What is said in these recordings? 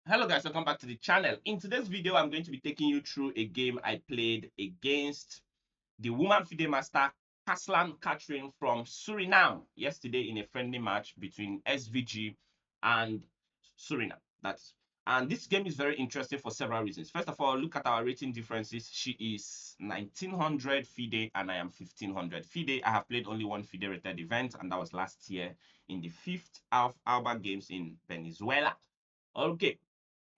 Hello guys, welcome back to the channel. In today's video, I'm going to be taking you through a game I played against the woman FIDE master Kaslan Catherine from Suriname yesterday in a friendly match between SVG and Suriname. And this game is very interesting for several reasons. First of all, look at our rating differences. She is 1900 FIDE and I am 1500 FIDE. I have played only one FIDE rated event, and that was last year in the fifth Alba Games in Venezuela. Okay,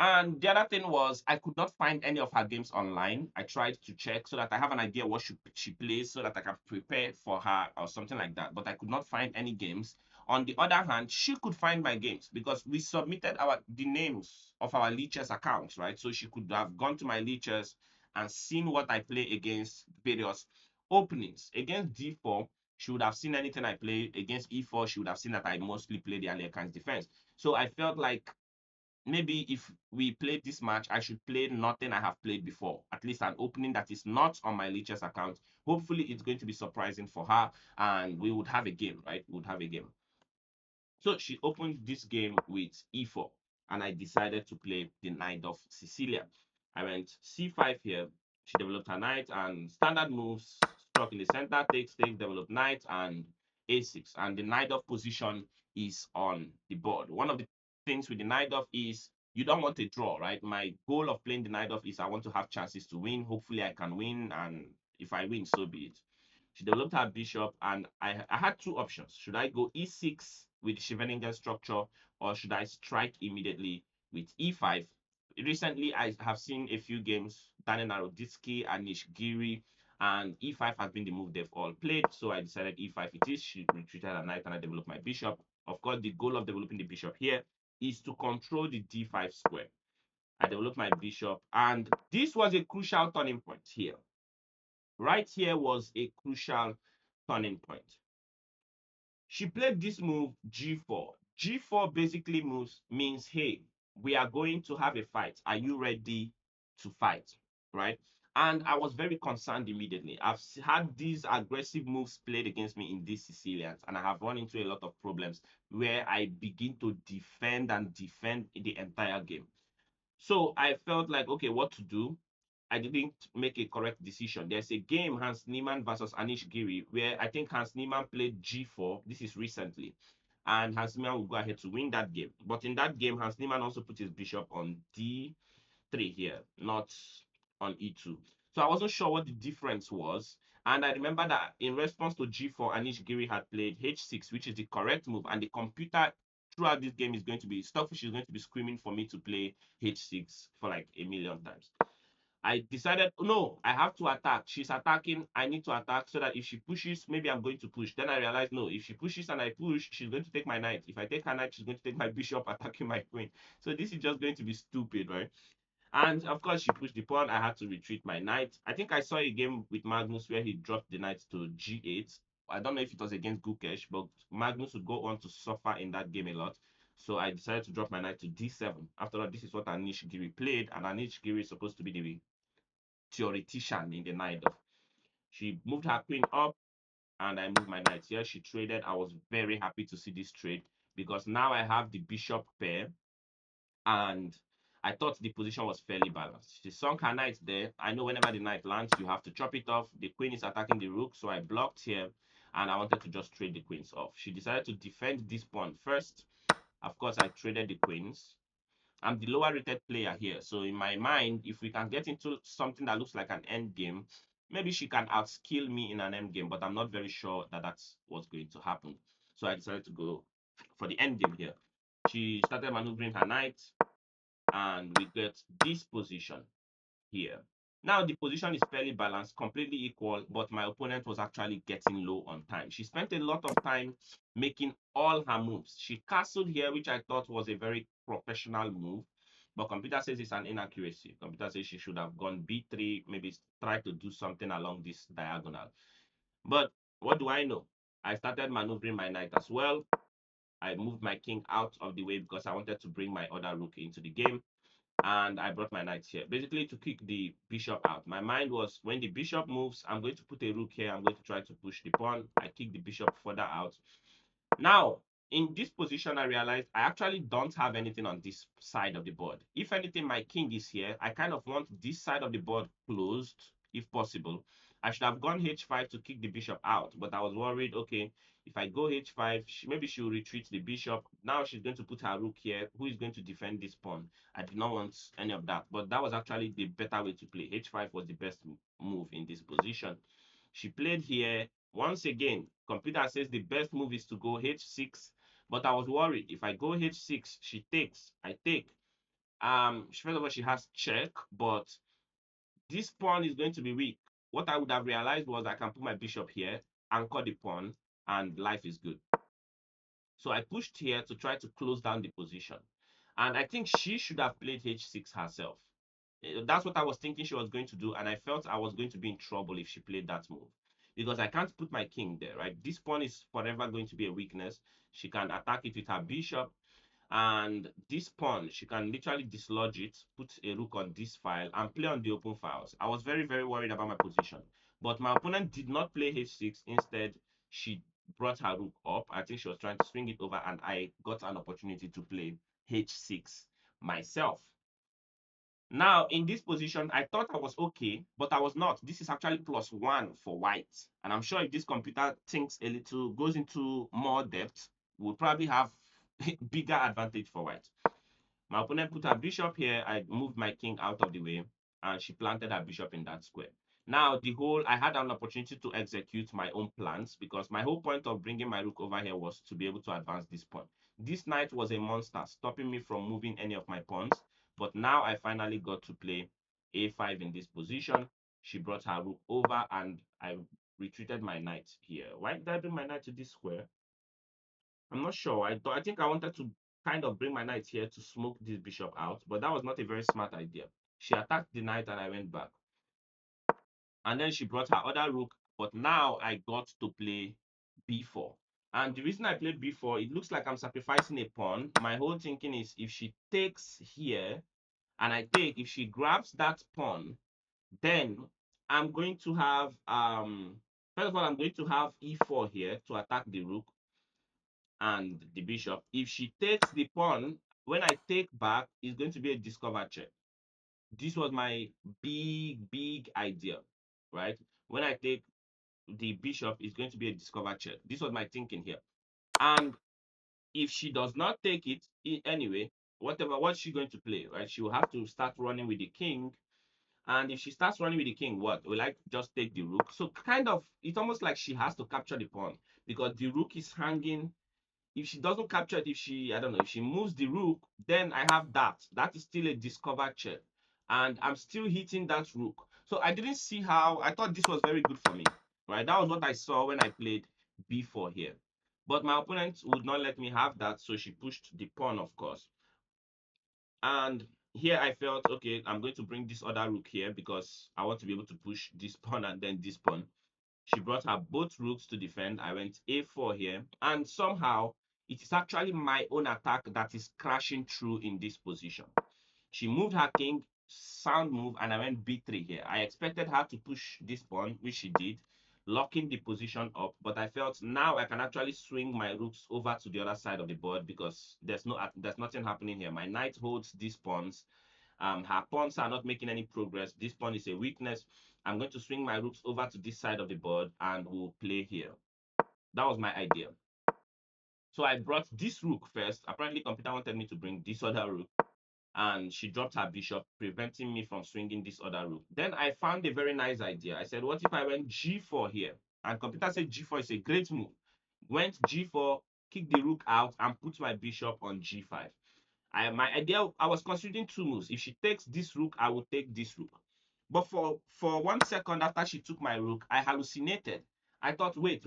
and the other thing was I could not find any of her games online. I tried to check so that I have an idea what she plays so that I can prepare for her or something like that. But I could not find any games. On the other hand, she could find my games because we submitted the names of our leechers accounts, right? So she could have gone to my leechers and seen what I play against various openings. Against D4, she would have seen anything I play. Against E4, she would have seen that I mostly play the Aliakan's defense. So I felt like maybe if we play this match, I should play nothing I have played before, at least an opening that is not on my leechers account. Hopefully, it's going to be surprising for her, and we would have a game, right? We would have a game. So she opened this game with e4, and I decided to play the knight of Sicilian. I went c5 here. She developed her knight, and standard moves, stuck in the center, takes, develop knight, and a6. And the knight of position is on the board. One of the things with the knight of is you don't want a draw, right? My goal of playing the knight of is I want to have chances to win. Hopefully, I can win, and if I win, so be it. She developed her bishop, and I had two options. Should I go e6 with the Scheveningen structure, or should I strike immediately with e5? Recently, I have seen a few games, Daniel Naroditsky, Anish Giri, and e5 has been the move they've all played. So I decided e5 it is. She retreated at knight, and I developed my bishop. Of course, the goal of developing the bishop here is to control the d5 square. I developed my bishop, and this was a crucial turning point here. Right here was a crucial turning point. She played this move g4. G4 basically means, hey, we are going to have a fight. Are you ready to fight? Right? And I was very concerned immediately. I've had these aggressive moves played against me in these Sicilians, and I have run into a lot of problems where I begin to defend and defend the entire game. So I felt like, okay, what to do? I didn't make a correct decision. There's a game, Hans Niemann versus Anish Giri, where I think Hans Niemann played G4. This is recently. And Hans Niemann will go ahead to win that game. But in that game, Hans Niemann also put his bishop on D3 here, not on E2. So I wasn't sure what the difference was. And I remember that in response to G4, Anish Giri had played H6, which is the correct move. And the computer throughout this game is going to be, Stockfish is going to be screaming for me to play H6 for like a million times. I decided, no, I have to attack. She's attacking. I need to attack so that if she pushes, maybe I'm going to push. Then I realized, no, if she pushes and I push, she's going to take my knight. If I take her knight, she's going to take my bishop, attacking my queen. So this is just going to be stupid, right? And of course, she pushed the pawn. I had to retreat my knight. I think I saw a game with Magnus where he dropped the knight to g8. I don't know if it was against Gukesh, but Magnus would go on to suffer in that game a lot. So I decided to drop my knight to d7. After all, this is what Anish Giri played, and Anish Giri is supposed to be the theoretician in the Najdorf. She moved her queen up, and I moved my knight here. She traded. I was very happy to see this trade because now I have the bishop pair, and I thought the position was fairly balanced. She sunk her knight there. I know whenever the knight lands, you have to chop it off. The queen is attacking the rook, so I blocked here, and I wanted to just trade the queens off. She decided to defend this pawn first. Of course, I traded the queens. I'm the lower rated player here. So in my mind, if we can get into something that looks like an end game, maybe she can outskill me in an end game, but I'm not very sure that that's what's going to happen. So I decided to go for the end game here. She started maneuvering her knight, and we get this position here. Now the position is fairly balanced, completely equal, but my opponent was actually getting low on time. She spent a lot of time making all her moves. She castled here, which I thought was a very professional move, but computer says it's an inaccuracy. Computer says she should have gone b3, maybe try to do something along this diagonal. But what do I know? I started maneuvering my knight as well. I moved my king out of the way because I wanted to bring my other rook into the game, and I brought my knight here, basically to kick the bishop out. My mind was when the bishop moves, I'm going to put a rook here. I'm going to try to push the pawn. I kick the bishop further out. Now, in this position, I realized I actually don't have anything on this side of the board. If anything, my king is here. I kind of want this side of the board closed, if possible. I should have gone h5 to kick the bishop out, but I was worried, okay, if I go h5, maybe she'll retreat the bishop. Now she's going to put her rook here. Who is going to defend this pawn? I did not want any of that, but that was actually the better way to play. h5 was the best move in this position. She played here. Once again, computer says the best move is to go h6, but I was worried. If I go h6, she takes, I take. First of all, she has check, but this pawn is going to be weak. What I would have realized was I can put my bishop here, anchor the pawn, and life is good. So I pushed here to try to close down the position. And I think she should have played h6 herself. That's what I was thinking she was going to do, and I felt I was going to be in trouble if she played that move. Because I can't put my king there, right? This pawn is forever going to be a weakness. She can attack it with her bishop, and this pawn, she can literally dislodge it, put a rook on this file, and play on the open files. I was very, very worried about my position. But my opponent did not play h6. Instead, she brought her rook up. I think she was trying to swing it over, and I got an opportunity to play h6 myself. Now, in this position, I thought I was okay, but I was not. This is actually +1 for white. And I'm sure if this computer thinks a little, goes into more depth, we'll probably have bigger advantage for white. My opponent put her bishop here. I moved my king out of the way, and she planted her bishop in that square. Now, I had an opportunity to execute my own plans because my whole point of bringing my rook over here was to be able to advance this pawn. This knight was a monster, stopping me from moving any of my pawns. But now I finally got to play a5 in this position. She brought her rook over, and I retreated my knight here. Why did I bring my knight to this square? I'm not sure. I think I wanted to kind of bring my knight here to smoke this bishop out, but that was not a very smart idea. She attacked the knight and I went back. And then she brought her other rook, but now I got to play b4. And the reason I played b4, it looks like I'm sacrificing a pawn. My whole thinking is if she takes here and I take, if she grabs that pawn, then I'm going to have, first of all, I'm going to have e4 here to attack the rook and the bishop. If she takes the pawn, when I take back, it's going to be a discover check. This was my big idea, right? When I take the bishop, it's going to be a discover check. This was my thinking here. And if she does not take it anyway, what's she going to play, right? She will have to start running with the king. And if she starts running with the king, what? Will I just take the rook? So kind of, it's almost like she has to capture the pawn because the rook is hanging. If she doesn't capture it, I don't know, if she moves the rook, then I have that. That is still a discover check. And I'm still hitting that rook. So I didn't see how, I thought this was very good for me, right? That was what I saw when I played b4 here. But my opponent would not let me have that, so she pushed the pawn, of course. And here I felt, okay, I'm going to bring this other rook here because I want to be able to push this pawn and then this pawn. She brought her both rooks to defend. I went a4 here. And somehow, it is actually my own attack that is crashing through in this position. She moved her king, sound move, and I went b3 here. I expected her to push this pawn, which she did, locking the position up. But I felt now I can actually swing my rooks over to the other side of the board because there's nothing happening here. My knight holds these pawns. Her pawns are not making any progress. This pawn is a weakness. I'm going to swing my rooks over to this side of the board and we'll play here. That was my idea. So I brought this rook first. Apparently, computer wanted me to bring this other rook, and she dropped her bishop, preventing me from swinging this other rook. Then I found a very nice idea. I said, what if I went g4 here? And computer said g4 is a great move. Went g4, kicked the rook out, and put my bishop on g5. My idea, I was considering two moves. If she takes this rook, I will take this rook. But for 1 second after she took my rook, I hallucinated. I thought, wait.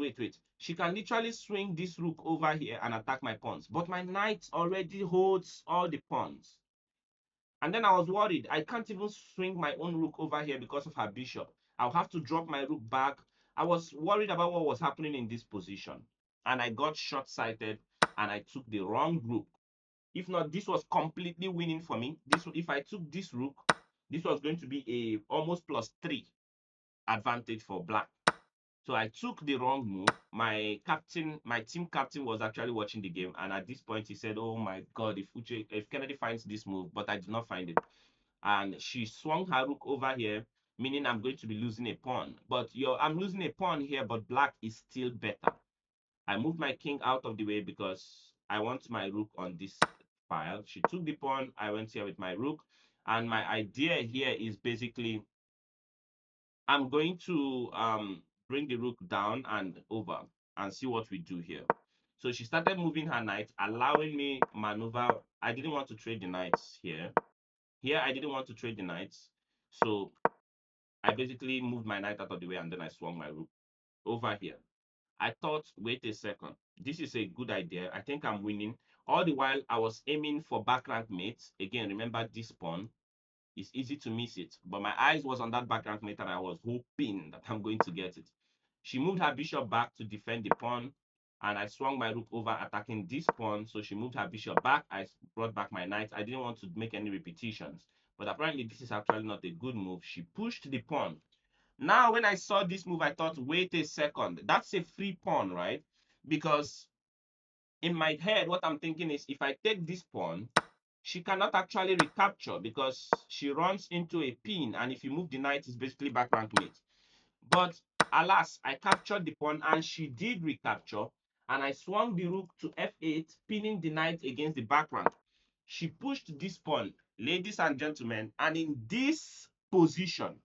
She can literally swing this rook over here and attack my pawns. But my knight already holds all the pawns. And then I was worried. I can't even swing my own rook over here because of her bishop. I'll have to drop my rook back. I was worried about what was happening in this position. And I got short-sighted and I took the wrong rook. If not, this was completely winning for me. If I took this rook, this was going to be a almost +3 advantage for black. So I took the wrong move. My team captain was actually watching the game, and at this point he said, "Oh my God, if Kennedy finds this move," but I did not find it. And she swung her rook over here, meaning I'm going to be losing a pawn. But I'm losing a pawn here, but black is still better. I moved my king out of the way because I want my rook on this file. She took the pawn. I went here with my rook. And my idea here is basically I'm going to bring the rook down and over and see what we do here. So she started moving her knight, allowing me maneuver. I didn't want to trade the knights here. Here, I didn't want to trade the knights. So I basically moved my knight out of the way and then I swung my rook over here. I thought, wait a second, this is a good idea. I think I'm winning. All the while, I was aiming for back rank mates. Again, remember this pawn. It's easy to miss it. But my eyes was on that back rank mate and I was hoping that I'm going to get it. She moved her bishop back to defend the pawn. And I swung my rook over attacking this pawn. So she moved her bishop back. I brought back my knight. I didn't want to make any repetitions. But apparently this is actually not a good move. She pushed the pawn. Now, when I saw this move, I thought, wait a second. That's a free pawn, right? Because in my head, what I'm thinking is if I take this pawn, she cannot actually recapture because she runs into a pin. And if you move the knight, it's basically back rank mate. But alas, I captured the pawn and she did recapture. And I swung the rook to f8, pinning the knight against the back rank. She pushed this pawn, ladies and gentlemen. And in this position,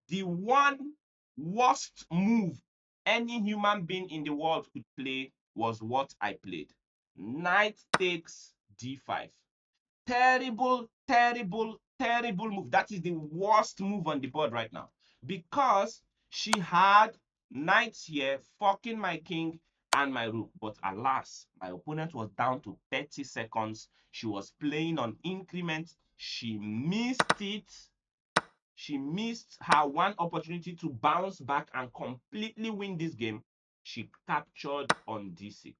the one worst move any human being in the world could play was what I played. Knight takes d5. Terrible, terrible, terrible move. That is the worst move on the board right now. Because she had knights here fucking my king and my rook. But alas, my opponent was down to 30 seconds. She was playing on increment. She missed it. She missed her one opportunity to bounce back and completely win this game. She captured on d6.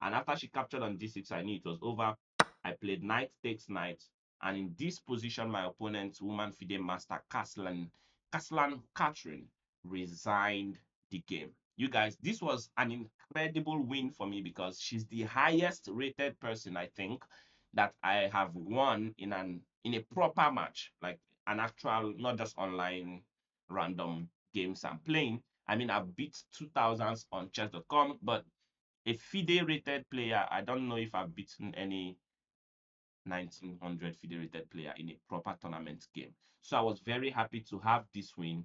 And after she captured on d6, I knew it was over. I played knight takes knight. And in this position, my opponent, woman FIDE master Kaslan Catherine, resigned the game. You guys, this was an incredible win for me because she's the highest rated person, I think, that I have won in a proper match. Like an actual, not just online random games I'm playing. I mean, I've beat 2000s on chess.com, but a FIDE rated player, I don't know if I've beaten any 1900 FIDE rated player in a proper tournament game. So I was very happy to have this win.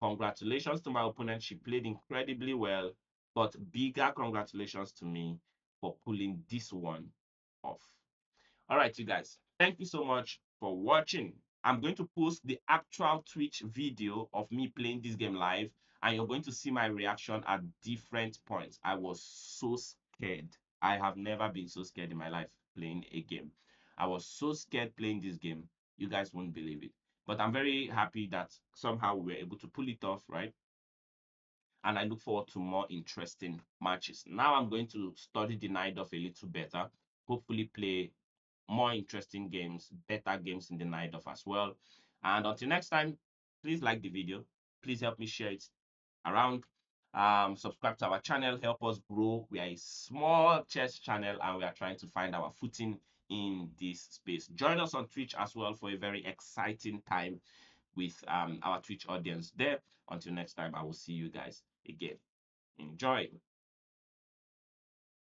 Congratulations to my opponent. She played incredibly well, but bigger congratulations to me for pulling this one off. All right, you guys, thank you so much for watching. I'm going to post the actual Twitch video of me playing this game live, and you're going to see my reaction at different points. I was so scared. I have never been so scared in my life playing a game. I was so scared playing this game. You guys won't believe it. But I'm very happy that somehow we were able to pull it off, right? And I look forward to more interesting matches. Now I'm going to study the Najdorf a little better, hopefully play more interesting games, better games in the Najdorf as well. And until next time, please like the video. Please help me share it around. Subscribe to our channel, help us grow. We are a small chess channel and we are trying to find our footing in this space. Join us on Twitch as well for a very exciting time with our Twitch audience there. Until next time, I will see you guys again. Enjoy.